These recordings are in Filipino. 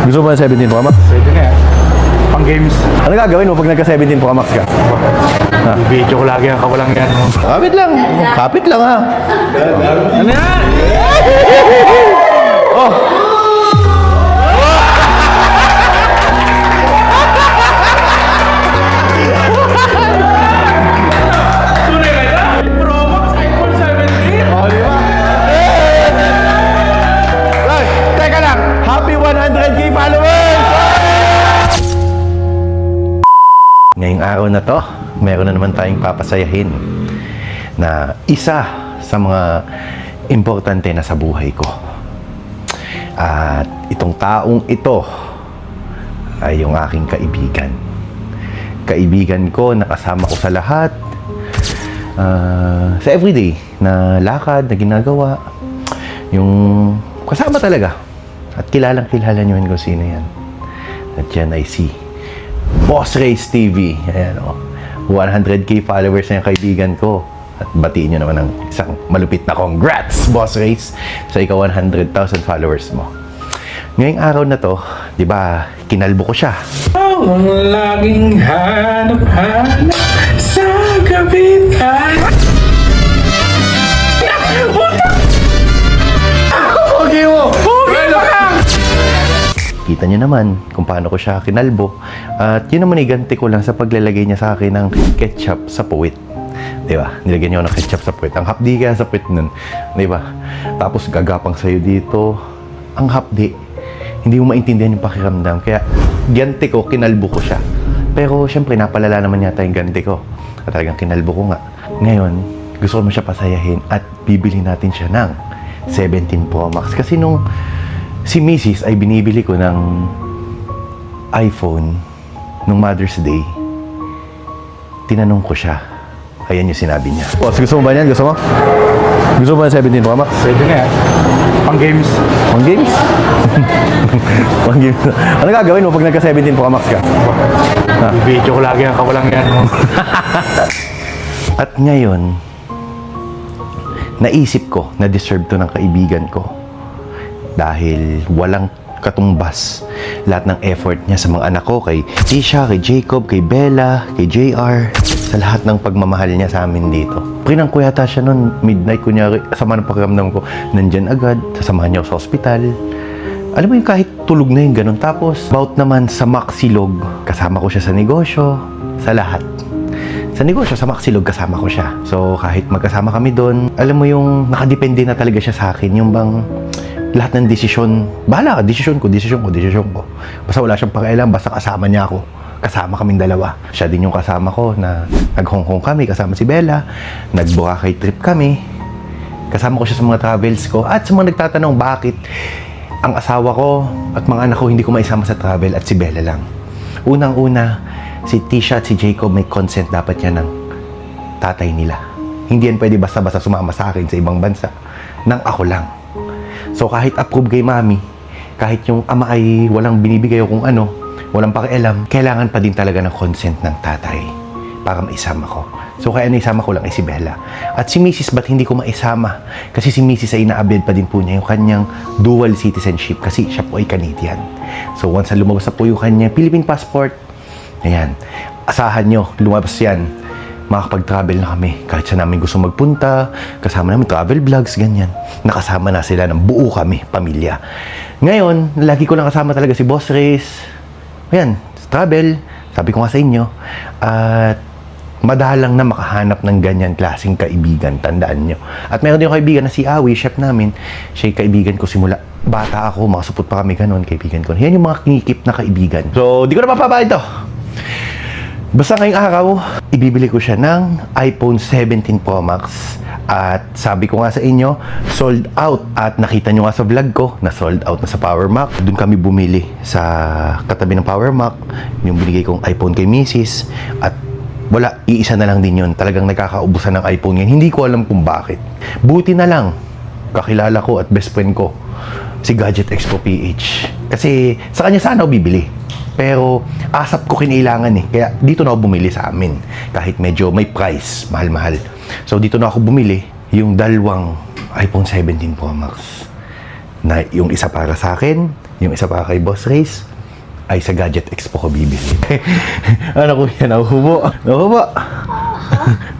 Gusto mo ng 17 Pro Max? Pwede na yan. Pang games. Ano gagawin mo pag nagka-17 Pro Max ka? Video ko lagi ang kawalang yan. Kapit lang. Kapit lang ha. Ano yan? Oh! Pro Max iPhone 17? Oh, di ba? Ay, teka lang. Happy 100k followers! Ngayong araw na to, meron na naman tayong papasayahin na isa sa mga importante na sa buhay ko. At itong taong ito ay yung aking kaibigan. Kaibigan ko, nakasama ko sa lahat. Sa everyday na lakad, na ginagawa. Yung kasama talaga. At kilalang-kilala nyo kung sino yan. At yan ay si Boss Race TV. Ayan o. 100k followers na yung kaibigan ko. At batiin nyo naman ng isang malupit na congrats, Boss Race, sa ikaw 100,000 followers mo. Ngayong araw na to, di ba, kinalbo ko siya. Ang laging hanap-hanap sa kapitan. Okay mo! Okay lang! Kita niyo naman kung paano ko siya kinalbo. At yun naman iganti ko lang sa paglalagay niya sa akin ng ketchup sa puwit. Diba? Nilagyan niyo ng ketchup sa puwit. Ang hapdi kaya sa puwit nun. Diba? Tapos gagapang sa'yo dito. Ang hapdi. Hindi mo maintindihan yung pakiramdam. Kaya ganti ko, kinalbo ko siya. Pero syempre napalala naman yata yung ganti ko. At talagang kinalbo ko nga. Ngayon, gusto ko mo siya pasayahin at bibili natin siya ng 17 Pro Max. Kasi nung si Mrs. ay binibili ko ng iPhone nung Mother's Day, tinanong ko siya. Ayan yung sinabi niya. Boss, gusto mo ba yan? Gusto mo? Gusto mo ba ng 17 Pro Max? Pwede na yan. Pang games. Pang games? Pang games. Ano gagawin mo pag nagka-17 Pro Max ka? Video ko lagi ang kawalang yan. At ngayon, naisip ko na deserve to ng kaibigan ko. Dahil walang katumbas lahat ng effort niya sa mga anak ko, kay Tisha, kay Jacob, kay Bella, kay JR, sa lahat ng pagmamahal niya sa amin dito. Prinang ko yata siya noon, midnight, kunyari, sama ng pakiramdam ko, nandyan agad, sasamahan niya ako sa ospital. Alam mo yung kahit tulog na yung ganun. Tapos, about naman sa Maxilog, kasama ko siya sa negosyo, sa lahat. Sa negosyo, sa Maxilog, kasama ko siya. So, kahit magkasama kami doon, alam mo yung nakadepende na talaga siya sa akin, yung bang lahat ng desisyon, bahala ka, desisyon ko. Basta wala siyang pakialam, basta kasama niya ako. Kasama kaming dalawa. Siya din yung kasama ko na nag-Hong Kong kami, kasama si Bella. Nag-Boracay trip kami. Kasama ko siya sa mga travels ko. At sa mga nagtatanong bakit ang asawa ko at mga anak ko hindi ko maisama sa travel at si Bella lang. Unang-una, si Tisha at si Jacob may consent dapat yan ng tatay nila. Hindi yan pwede basta-basta sumama sa akin sa ibang bansa nang ako lang. So kahit approve kay mami, kahit yung ama ay walang binibigay o kung ano, walang pakialam, kailangan pa din talaga ng consent ng tatay para maisama ko. So kaya naisama ko lang ay si Bella. At si Mrs. ba't hindi ko maisama? Kasi si Mrs. ay inaabid pa din po niya yung kanyang dual citizenship kasi siya po ay Canadian. So once na lumabas na po yung kanyang Philippine passport, ayan, asahan nyo, lumabas yan. Makakapag-travel na kami. Kahit saan namin gusto magpunta, kasama namin travel vlogs, ganyan. Nakasama na sila ng buo kami, pamilya. Ngayon, lagi ko lang kasama talaga si Boss Race. Ayan, travel, sabi ko nga sa inyo, at madalang na makahanap ng ganyan klaseng kaibigan, tandaan nyo. At meron din yung kaibigan na si Awi, chef namin, siya yung kaibigan ko simula bata ako, makasupot pa kami ganun, kaibigan ko. Yan yung mga kinikip na kaibigan. So, di ko na mapapaba ito. Basta ngayong araw, ibibili ko siya ng iPhone 17 Pro Max. At sabi ko nga sa inyo, sold out. At nakita nyo nga sa vlog ko, na sold out na sa Power Mac. Doon kami bumili sa katabi ng Power Mac, yung binigay kong iPhone kay Mrs. At wala, iisa na lang din yun. Talagang nagkakaubusan ng iPhone yan. Hindi ko alam kung bakit. Buti na lang, kakilala ko at best friend ko, si Gadget Expo PH. Kasi sa kanya sana ako bibili. Pero asap ko kinailangan eh. Kaya dito na ako bumili sa amin. Kahit medyo may price, mahal-mahal. So dito na ako bumili yung dalawang iPhone 17 Pro Max. Na yung isa para sa akin, Yung isa pa kay Boss Race ay sa Gadget Expo ko bibili. Ano kuya, nahuhubo? Nahuhubo?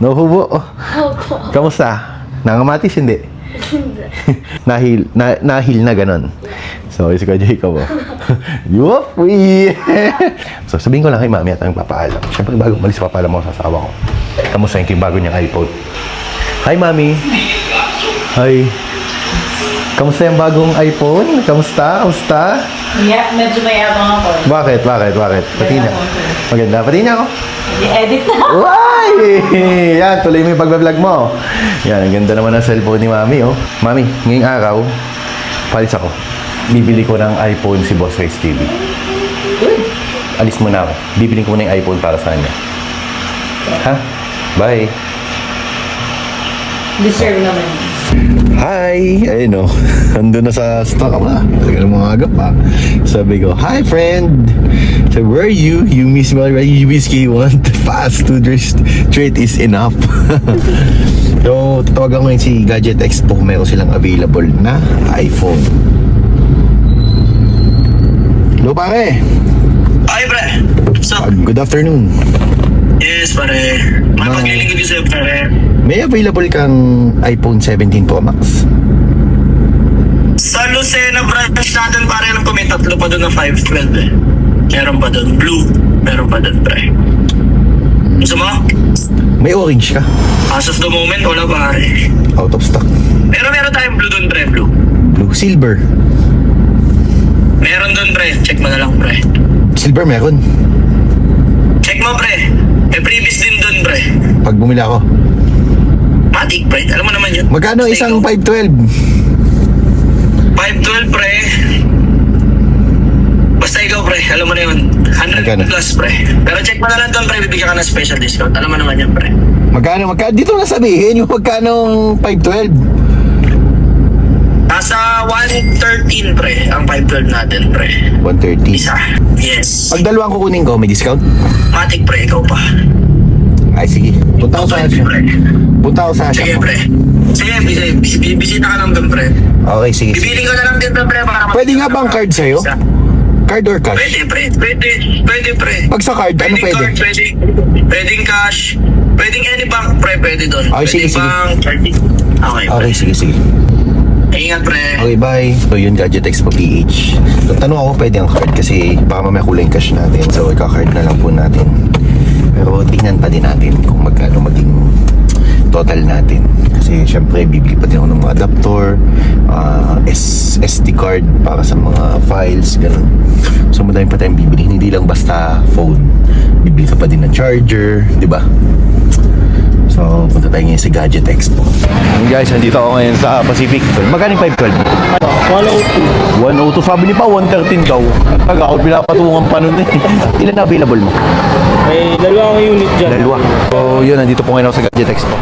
Nahuhubo? Kamusta? Nangamatis, hindi? Nahil na ganon. So, si Kuya Jacob, oh. Yup! So, sabihin ko lang kay mami at ang papaalam. Siyempre, bago umalis, papaalam mo sa asawa ko. Kamusta yung bago niyang iPhone? Hi, mami! Hi! Kamusta yung bagong iPhone? Kamusta? Kamusta? Yeah, medyo mayabang ako. Bakit? Pati na. Maganda. Pati na ako. I-edit na. Why? Yan, tuloy mo yung pagbablog mo. Yan, ang ganda naman ng cellphone ni Mami, oh. Mami, ngayong araw, palis ako. Bibili ko ng iPhone si Boss Race TV. Alis muna ako. Bibili ko muna yung iPhone para sa kanya. Ha? Bye. Deserve naman. Hi! Ayun, oh. Ando na sa stock pa. Talaga ng mga agap, pa. Sabi ko, hi, friend! So, where are you? You miss me already? You miss K1? Fast to straight is enough. So, tatawagan ko yun si Gadget Expo. Meron silang available na iPhone. Hello, pare! Hi, pre. So, Good afternoon. yes, pare. May maglilingkod ko sa'yo, pare. May available kang iPhone 17 Pro Max? Sa Lucena branch natin, pare, alam ko may tatlo pa doon na 512 eh. Meron pa doon. Blue. Meron pa doon, pre. Gusto mo? May orange ka? As of the moment, wala, pare. Out of stock. Pero meron tayong blue doon, pre. Blue. Blue. Silver. Meron doon, pre. Check mo na lang, pre. Silver meron. Check mo, pre. May previous din doon, pre. Pag bumili ako. Matic, pre. Alam mo naman yun. Magkano Basta isang ikaw. 512? 512, pre. Basta ikaw, pre. Alam mo na yun. 100 Magkano? plus, pre. Pero check mo na lang doon, pre. Bibigyan ka ng special discount. Alam mo naman yan, pre. Magkano? Dito na sabihin yung magkano 512. Nasa 113, pre. Ang 512 natin, pre. 130. Isa. Yes. Pag dalawang kukunin ko, may discount? Matic, pre. Ikaw pa. Ay, sige. Punta ako sa Asia. Pre. Punta ako sa Asia. Sige, pre. Sige, bisita ka lang doon, pre. Okay, sige. Bibili ko na lang din doon, pre. Para Pwede nga bang card sa'yo? Card or cash? Pwede, pre. Pwede, pre. Pag sa card, ano pwede? Card, pwedeng cash. Pwedeng any bank, pre. Pwede doon. Okay, sige, Pwedeng sige. bank. Okay, pre. Okay, sige. Ingat, pre. Okay, bye. So, yun, Gadget Expo PH. So, tanong ako, pwede ang card kasi baka mamaya kulang cash natin. So, ika-card na lang po natin. Pero tingnan pa din natin kung magkano maging total natin. Kasi syempre bibili pa din ako ng mga adapter, SD card para sa mga files, ganun. So madami pa tayong bibili. Hindi lang basta phone. Bibili ka pa din ng charger, di ba? So punta tayo ngayon sa Gadget Expo. Guys, nandito ako ngayon sa Pacific. Magkano yung 512? 102. 102. Sabi ni pa 113 daw. Taga ako pinapatungan pa nun eh. Ilan na available mo? May dalawang unit dyan. Dalawa. So, yun, nandito po ngayon ako sa Gadget Expo.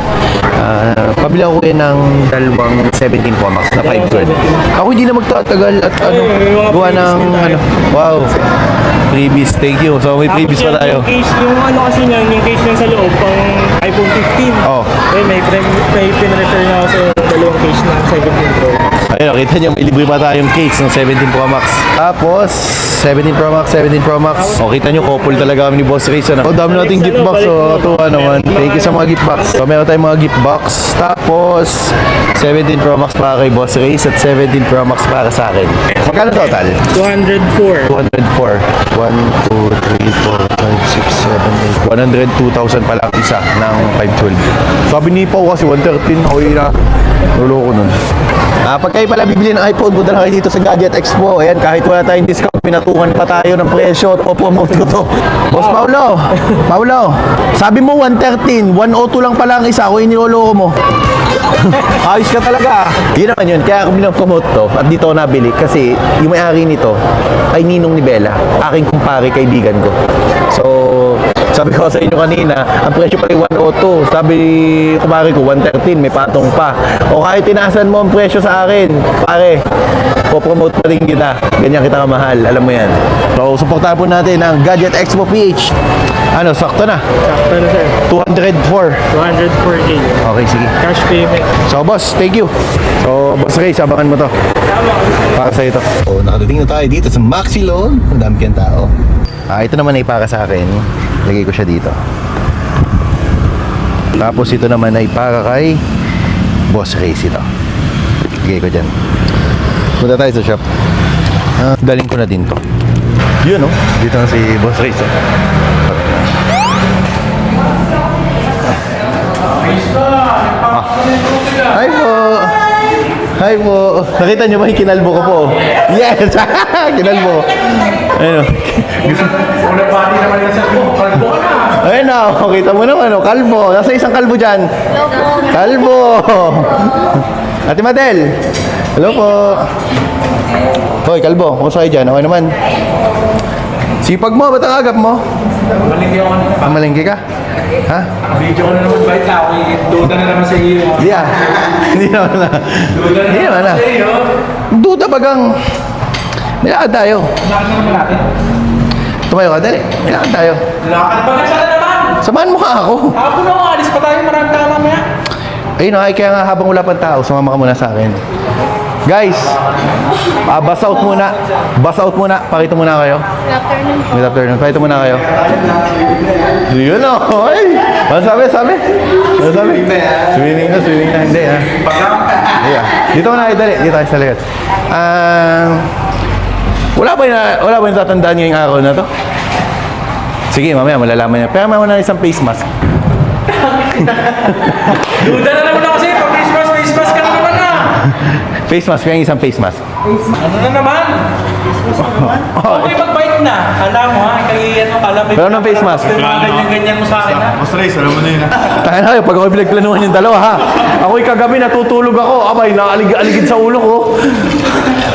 Pabili ako ngayon ng dalawang 17 Pro Max na 512. Ako hindi na magtatagal at ano, may mga gawa freebies ng na tayo. ano. Wow. Freebies, thank you. So, may freebies pa tayo. Yung case, yung ano kasi niyan, yung case niyan sa loob, pang iPhone 15. Oh. Eh, may pinrefer na ako sa dalawang case na 17 Pro. Ayun, kita niyo, may libre pa tayong case ng 17 Pro Max. Tapos, 17 Pro Max, 17 Pro Max. O, kita niyo, couple talaga kami ni Boss Race. Ano? O, dami nating gift box. O, tuwa naman. Thank you sa mga gift box. So, meron tayong mga gift box. Tapos, 17 Pro Max para kay Boss Race at 17 Pro Max para sa akin. Magkano total? 204. 204. 1, 2, 3, 4, 5, 6, 7, 8. 102,000 pala ang isa ng 512. Sabi ni Pao kasi 113. Ako yun na. Luloko nun. Pag kayo pala bibili ng iPhone, punta na kayo dito sa Gadget Expo. Ayan, kahit wala tayong discount, pinatungan pa tayo ng presyo at popromote ko to. Boss Paulo, sabi mo 113, 102 lang pala ang isa. Ako yung niloloko mo. Ayos ka talaga. Yun naman yun. Kaya ako pinapromote to at dito ako nabili kasi yung may-ari nito ay ninong ni Bella, aking kumpare, kaibigan ko. So, Sabi ko sa inyo kanina, ang presyo pala 102. Sabi kumari ko, 113, may patong pa. O kahit tinasan mo ang presyo sa akin, pare, po-promote pa rin kita. Ganyan kita kamahal, alam mo yan. So, supportahan po natin ang Gadget Expo PH. Ano, sakto na. Sakto na sir. 204. 204K. Okay, sige. Cash payment. So, boss, thank you. So, boss Ray, sabangan mo to. Para sa ito. So, nakadating na tayo dito sa Maxilo. Ang dami kang tao. Ito naman ay para sa akin. Lagay ko siya dito. Tapos ito naman ay para kay Boss Ray ito. Lagay ko dyan. Punta tayo sa shop. Daling ko na din to. Yun, no? Dito na si Boss Ray. Hi po! Hi po! Nakita niyo ba yung kinalbo ko po? Yes! Kinalbo! Ayun o. Ayun na, kita mo naman o. Kalbo. Nasa isang kalbo dyan. Kalbo! Ate Madel! Hello po! Hoy, kalbo. Kumusta kayo dyan? Okay naman. Sipag mo, ba't ang agap mo? Malingki ako na. Malingki ka? Ha? Video ko na naman bait na ako. Duda na naman sa iyo. Hindi ah. Hindi naman na. Hindi naman na. Duda bagang. Nilakad tayo. Lakad na naman natin. Tumayo ka, dali. Nilakad tayo. Lakad ba na naman? Samahan mo ka ako. Ako na, alis pa tayo. Maraming tao mamaya. Ayun o, kaya nga habang wala pang tao, sumama ka muna sa akin. Guys, bus out muna. Bus out muna. Pakita muna kayo. Good afternoon. Pakita muna kayo. Yun o. Ay! Ano sabi? Ano sabi? Swimming na. Hindi ha. Yeah. Dito na kayo, dali. Dito kayo sa likod. Wala ba yung tatandaan ngayong araw na to? Sige, mamaya malalaman niya. Pero mamaya na isang face mask. Duda na naman ako sa'yo. Pag face mask ka na naman na. Face mask, kaya isang face mask. Ano na naman? Okay, magbait na. Alam mo ha, kaya ano, kala mo. Pero anong face mask? Ganyan mo sa akin ha. Mas Ray, alam mo na yun ha. Tayo na kayo, pag ako pinagplanuhan yung dalawa ha. Ako'y kagabi natutulog ako. Abay, naaligid sa ulo ko.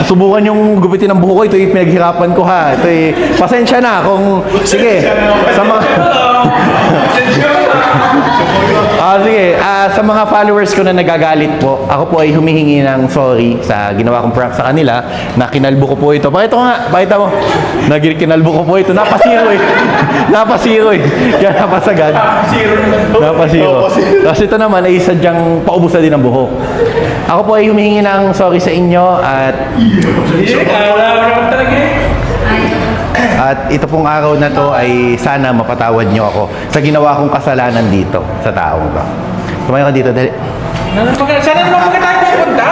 Subukan yung gupitin ng buho ko. Ito yung pinaghirapan ko ha. Ito pasensya na kung, sige, sa mga... sige, sa mga followers ko na nagagalit po, ako po ay humihingi ng sorry sa ginawa kong prank sa kanila na kinalbo ko po ito. Pakita ko nga, pakita mo. Kinalbo ko po ito. Napasiro eh. Kaya napasagad. Napasiro. Tapos ito naman ay sadyang paubos na din ang buhok. Ako po ay humihingi ng sorry sa inyo at Wala naman talaga eh. At ito pong araw na to ay sana mapatawad nyo ako sa ginawa kong kasalanan dito sa taong to. Tumayo ka dito, dali. Sana naman pagka tayo pupunta?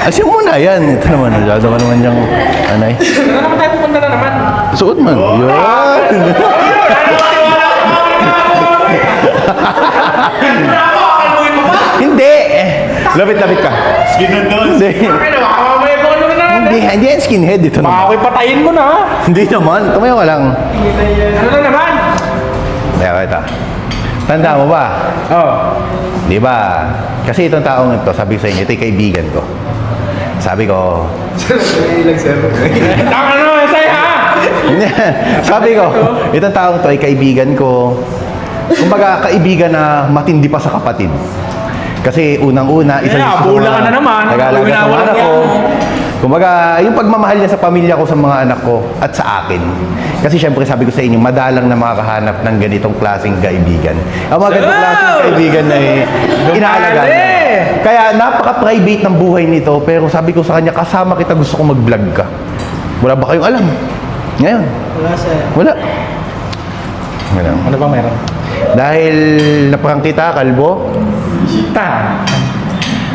Asya muna yan. Ito naman, nasyado ka naman diyang anay. Sana naman tayo pupunta na naman. Suot man. Yan. Hindi. Lapit-lapit ka. Skinhead doon. Hindi. Ay, nakamamaya ko ano na naman. Hindi yan skinhead dito Baka naman. ako'y patayin mo na ha. Hindi naman. Tumayo ka lang. Ano na naman? Kaya kita. Tanda mo ba? Oo. Di ba? Kasi itong taong ito, sabi ko sa inyo, ito yung kaibigan ko. Sabi ko, Tama na, Esay ha! sabi ko, itong taong to ay kaibigan ko. Kumbaga, kaibigan na matindi pa sa kapatid. Kasi unang-una, isa Yeah, sa bula ka na naman. nag-aalaga sa mga Winawalan anak ko. yan. Kumbaga, yung pagmamahal niya sa pamilya ko, sa mga anak ko, at sa akin. Kasi syempre sabi ko sa inyo, madalang na makakahanap ng ganitong klaseng kaibigan. Ang mga ganitong klaseng kaibigan na inaalagaan niya. Kaya napaka-private ng buhay nito, pero sabi ko sa kanya, kasama kita, gusto ko mag-vlog ka. Wala ba kayong alam? Ngayon. Wala sir. Wala. Wala. Ano ba meron? Dahil naparang kita, kalbo, Ta.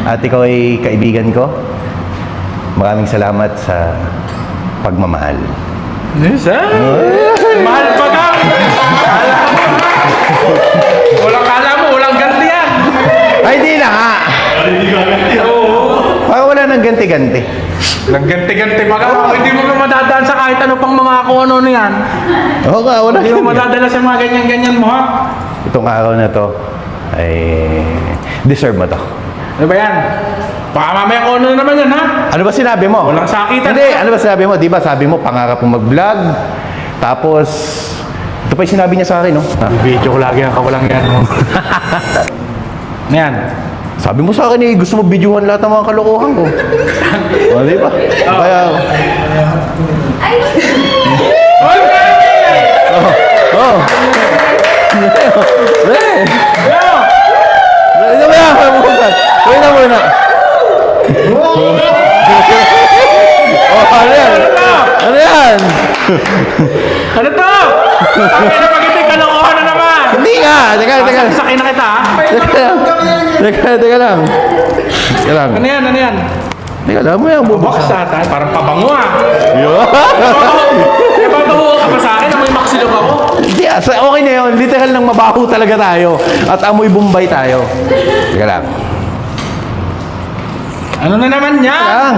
at ikaw ay kaibigan ko, maraming salamat sa pagmamahal. Yes ha? Mahal pa ka! Walang ganti yan! Ay, di na nga! Oo. Parang wala nang ganti-ganti. Nagganti-ganti pa ka. Hindi mo ka madadaan sa kahit ano pang mga kung ano yan. Oo nga, wala Hindi mo ganti. madadala sa mga ganyan-ganyan mo ha? Itong araw na to, ay deserve mo to. Ano ba yan? Baka mamaya kung ano naman yan ha? Ano ba sinabi mo? Walang sakitan. Hindi, ano ba sinabi mo? Di ba sabi mo, pangarap mo mag-vlog, tapos Ito pa yung sinabi niya sa akin, no? Video ko lagi ang kawalang yan. Ano yan? Sabi mo sa akin eh, gusto mo videohan lahat ng mga kalokohan ko. O, di ba? Kaya, oh. Ito ba yan? Wait na muna. Oh, ano yan? Ano yan? Ano to? Ang pinapagitay kalokohan na naman! Hindi nga! Teka. Sakay na kita, ha? Teka lang. Ano yan? Ano yan? Teka lang mo yan, Box bubuksan. ata. Parang pabango, ha? Yun. Eh, pabango ka pa sa akin? Amoy maksilog ako. Hindi, okay na yun. Literal nang mabaho talaga tayo. At amoy Bombay tayo. Teka lang. Ano na naman yan? Lang.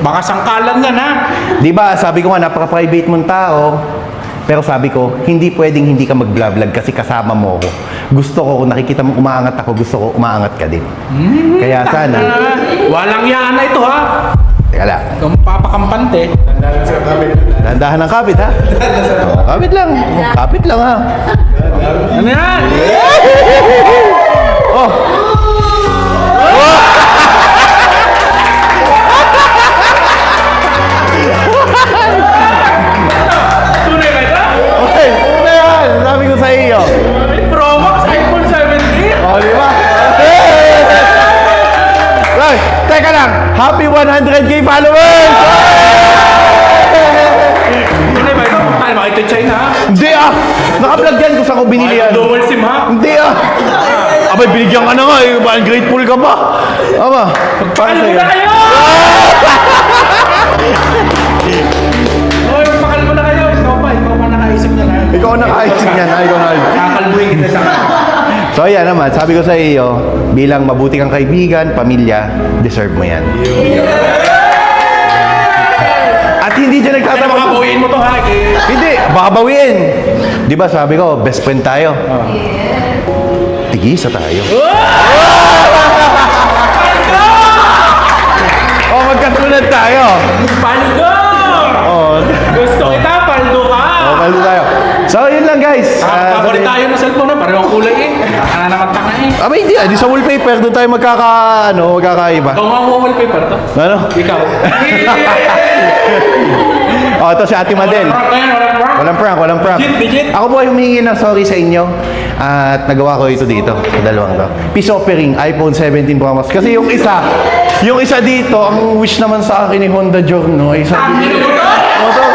Baka sangkalan yan, ha? Di ba, sabi ko nga, napaka-private mong tao. Pero sabi ko, hindi pwedeng hindi ka mag-vlog kasi kasama mo ako. Gusto ko, kung nakikita mo umaangat ako, gusto ko umaangat ka din. Kaya sana, Walang yan na ito, ha? teka lang, Kung papakampante. dahan-dahan ng kapit ha. Oh, kapit lang ha. Ano yan? Oh, Tunay ba ito? okay, ano yan? Sabi ko sa iyo. Pro Max iPhone 17. Oh, di ba? Ay, teka lang, happy 100k followers! Tunay ba ito? Tayo makita China, ha? Hindi ah, naka-vlog yan kung saan ko binili yan. Dual SIM, ha? Hindi ah. Abay, binigyan ka na nga eh. Ba, grateful ka ba? Aba, para Pakal mo sa'yo. na kayo! Hoy, pakal mo na kayo. Ikaw pa nakaisip na na. Ikaw ang nakaisip niyan. Ikaw na. Kakalbuhin kita sa akin. So ayan naman, sabi ko sa iyo, bilang mabuti kang kaibigan, pamilya, deserve mo yan. At hindi dyan Ano nagtatanong. makabawiin mo to, ha? Hindi, baka bawiin. Di ba sabi ko, best friend tayo. Tigisa tayo. Oh, magkatulad tayo. Paldo! Oh, Gusto kita, paldo ka! oh paldo tayo. So, yun lang guys. Papalit tayo ng cellphone, ha? Parehong kulay, eh. Ano naman tanga, eh. Aba, hindi ah. Di sa wallpaper, doon tayo magkakaiba. Ikaw nga ang wallpaper to. Ano? Ikaw. Oh, ito si Ate Madel. Walang prank. Digit. Ako po ay humingi ng sorry sa inyo at nagawa ko ito dito sa dalawang to. Peace offering, iPhone 17 Pro Max. Kasi yung isa dito, ang wish naman sa akin ni Honda Giorno ay sabi niya, to?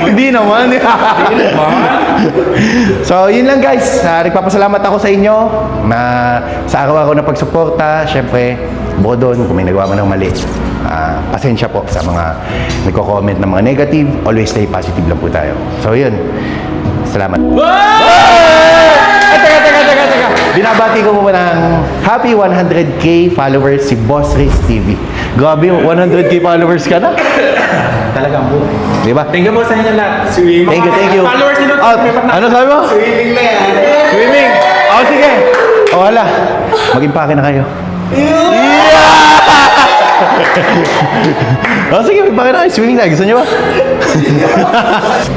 Hindi naman. So, yun lang guys. Nagpapasalamat ako sa inyo na sa araw-araw na pagsuporta. Siyempre, bukod doon, kung may nagawa mo ng mali, pasensya po sa mga nagko-comment ng mga negative. Always stay positive lang po tayo. So, yun. Salamat. Ay, teka. Binabati ko po ng happy 100k followers si Boss Riz TV. Grabe, 100k followers ka na. Talagang buhay. Di ba? Thank you po sa inyo lahat. Thank you. Followers nito. Ano sabi mo? Swimming na yan. Swimming? Oh, sige. Oh, wala. Mag-impake na kayo. Oh, sige, mag-impake na kayo. Swimming na. Gusto nyo ba?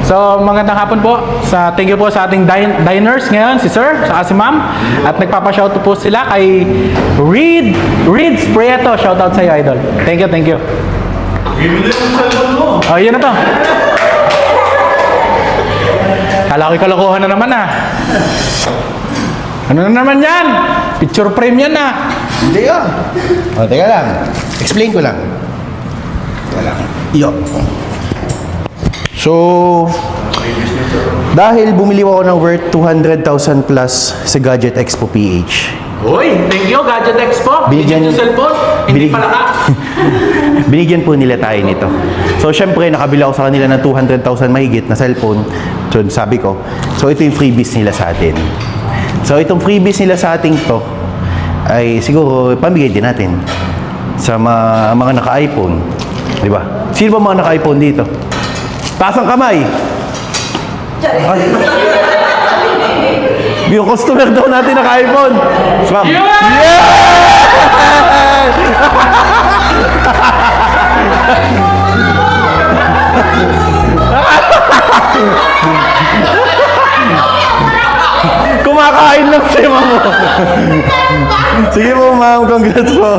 So, magandang hapon po. Thank you po sa ating diners ngayon, si Sir, saka si Ma'am. At nagpapashout po sila kay Reed Sprieto. Shoutout sa iyo, Idol. Thank you. Oh, yun na to. Kala ko'y kalokohan na naman, ah. Ano na naman yan? Picture frame yan, ah. Hindi ah. Oh, teka lang. Explain ko lang. Teka lang. Yo. So, dahil bumili ako ng worth 200,000 plus sa Gadget Expo PH. Uy, thank you, Gadget Expo. Binigyan- Yung cellphone, hindi Binig- pala ka. Binigyan po nila tayo nito. So, syempre, nakabila ako sa kanila ng 200,000 mahigit na cellphone. So, sabi ko, so ito yung freebies nila sa atin. So, itong freebies nila sa ating to, ay siguro pamigay din natin sa mga naka-iPhone. Di ba? Sino ba mga naka-iPhone dito? Taas ang kamay! Ay. Yung customer daw natin naka-iPhone. Ma'am. Yeah! Anong tema mo? Sige po, ma'am. Congrats po.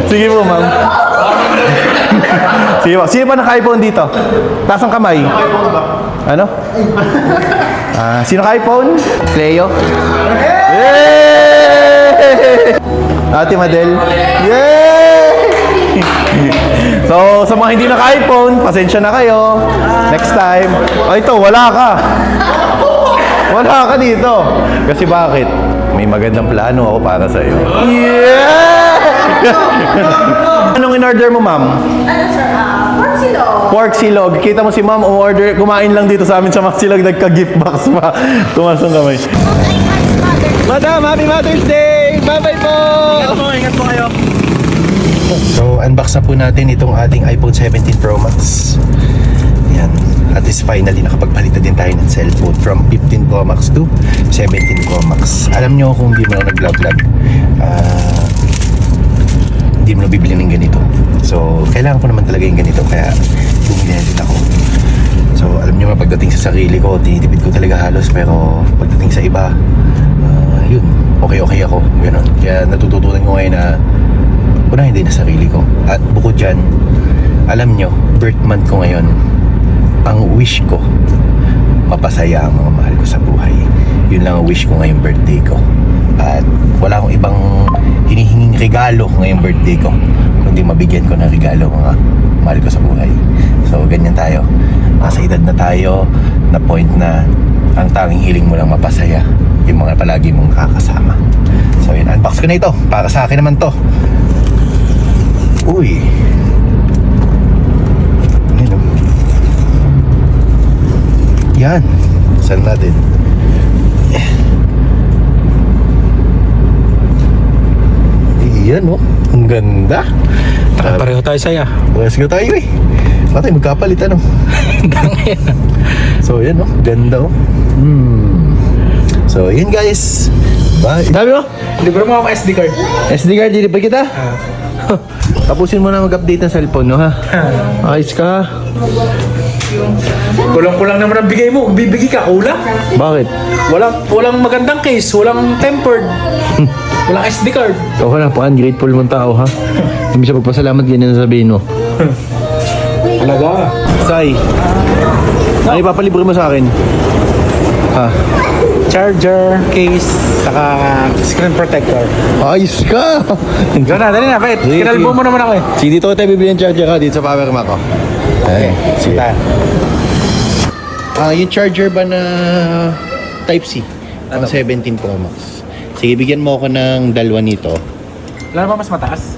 Sige po, ma'am. Sige po. Sino pa naka-iPhone dito? Taas ang kamay. Ano? Sino naka-iPhone? Cleo? Yay! Ate Madel? Yay! So, sa mga hindi naka-iPhone, pasensya na kayo. Next time. Ito, wala ka. Wala ka dito. Kasi bakit? May magandang plano ako para sa iyo. Yeah! Anong in-order mo, ma'am? Ano sir? Pork silog. Pork silog. Kita mo si ma'am, umorder, kumain lang dito sa amin sa Maxilog, nagka-gift box pa. Tumas ng kamay. Madam, Happy Mother's Day! Bye-bye po! Ingat po kayo. So, unbox na po natin itong ating iPhone 17 Pro Max. Yan. At least finally, nakapagpalit na din tayo ng cellphone from 15 Pro Max to 17 Pro Max. Alam nyo kung hindi mo na nag-vlog, hindi mo na bibili ng ganito. So, kailangan ko naman talaga yung ganito, kaya bumili na din ako. So, alam nyo nga, pagdating sa sarili ko, tinitipid ko talaga halos, pero pagdating sa iba, yun, okay ako. Ganun. Kaya natututunan ko ngayon na unahin din na sarili ko. At bukod dyan, alam nyo, birth month ko ngayon, ang wish ko, mapasaya ang mga mahal ko sa buhay. Yun lang ang wish ko ngayong birthday ko. At wala akong ibang hinihinging regalo ngayong birthday ko, kundi mabigyan ko ng regalo mga mahal ko sa buhay. So, ganyan tayo. Nasa edad na tayo, na point na ang tanging hiling mo lang mapasaya yung mga palagi mong kakasama. So, yun. Unbox ko na ito. Para sa akin naman to. Uy. Ayun, oh. Yan. Saan natin? Yan, oh. Ang ganda. Pareho tayo saya. Let's go tayo, eh. Patay, magkapalit, ano? So, yan, oh. Ganda, oh. So, yun, guys. Bye. Sabi mo? Libre mo ako SD card. SD card, dilibre kita? Tapusin mo na mag-update ng cellphone, no, ha? Ayos ka. Kulang-kulang naman ang bigay mo. Bibigay ka, kulang. Bakit? Walang magandang case, walang tempered. Walang SD card. Okay na po, ungrateful mong tao, ha? Hindi siya magpasalamat, ganyan ang sabihin mo. Talaga. Sai, ano ipapalibre mo sa akin? Ha? Charger, case, saka screen protector. Ayos ka! Gano'n na, dali na, Pet. Sige, Kinalbo sige. mo naman ako eh. Sige, dito tayo bibili ng charger ka dito sa power mac ko. Okay, sige. Yung charger ba na Type-C? Ang 17 Pro Max. Sige, bigyan mo ako ng dalawa nito. Alam ba mas mataas?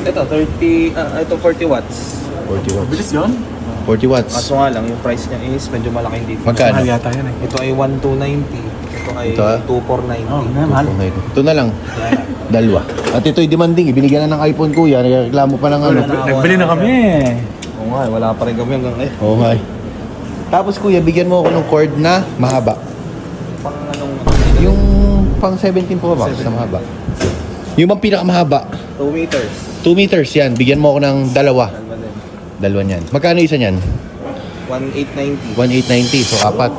Ito, 30, ito 40 watts. 40 watts. Bilis yun. 40 watts. Kaso nga lang, yung price niya is medyo malaking difference. Magkano? Mahal yata yan eh. Ito ay 1290. Ito ay Ito, 2490. Oh, mahal. Ito na lang. Dalawa. At ito'y demanding. Ibinigyan na ng iPhone kuya. Nagreklamo pa ng ano. Nagbili na kami eh. Oo nga, wala pa rin kami hanggang ngayon. Oo nga. Tapos kuya, bigyan mo ako ng cord na mahaba. Pang anong, Yung pang 17 Pro Max na mahaba. Yung pang pinakamahaba. 2 meters. 2 meters yan. Bigyan mo ako ng dalawa. Ano ba din? Dalawa niyan. Magkano isa niyan? 1890. 1890. So, apat.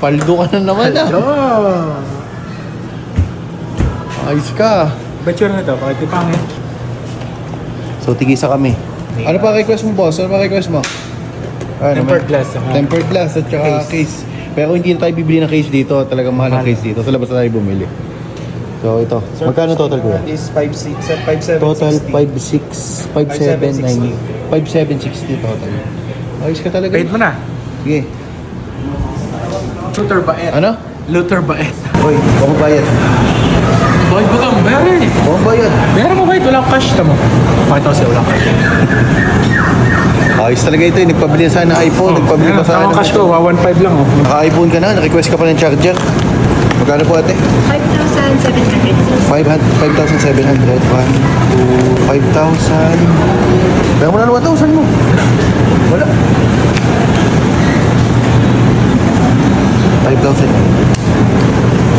Paldo ka na naman ah. Ayos ka. Bachelor na ito, bakit pangit? So, tigisa kami. Ano pa request mo, boss? Ano pa request mo? Tempered glass. Tempered glass at saka case. Pero hindi na tayo bibili ng case dito. Talagang mahal ang case dito. Sa labas na tayo bumili. So, ito. Magkano total ko? Is 5760. Total 5,600, 5,790. 5,760 total. Ayos ka talaga. Paid mo na. Sige. Luther Baet. Ano? Luther Baet. Hoy, baka bayad. Boy, butang very. Baka bayad. Meron mo ba ito? Walang cash tamo. Pakita ko sa'yo, walang cash. Ayos talaga ito eh. Nagpabili na sana ng iPhone. Nagpabili pa sana. Ang cash ko, 1.5 lang oh. Naka-iPhone ka na. Na-request ka pa ng charger. Magkano po ate? 5,700. 5,700. 1, 2, 5,000. Kaya mo na 1,000 mo. Wala. 5,000 yan.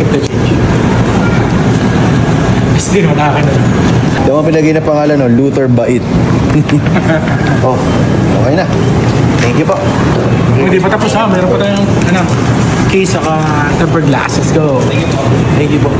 Keep the change. SD naman akin na. Diyan mo pinagay na pangalan, no? Luther Bait. Oh, okay na. Thank you po. Hindi pa tapos ha. Meron pa tayong case saka tempered glass. Let's go. Thank you po.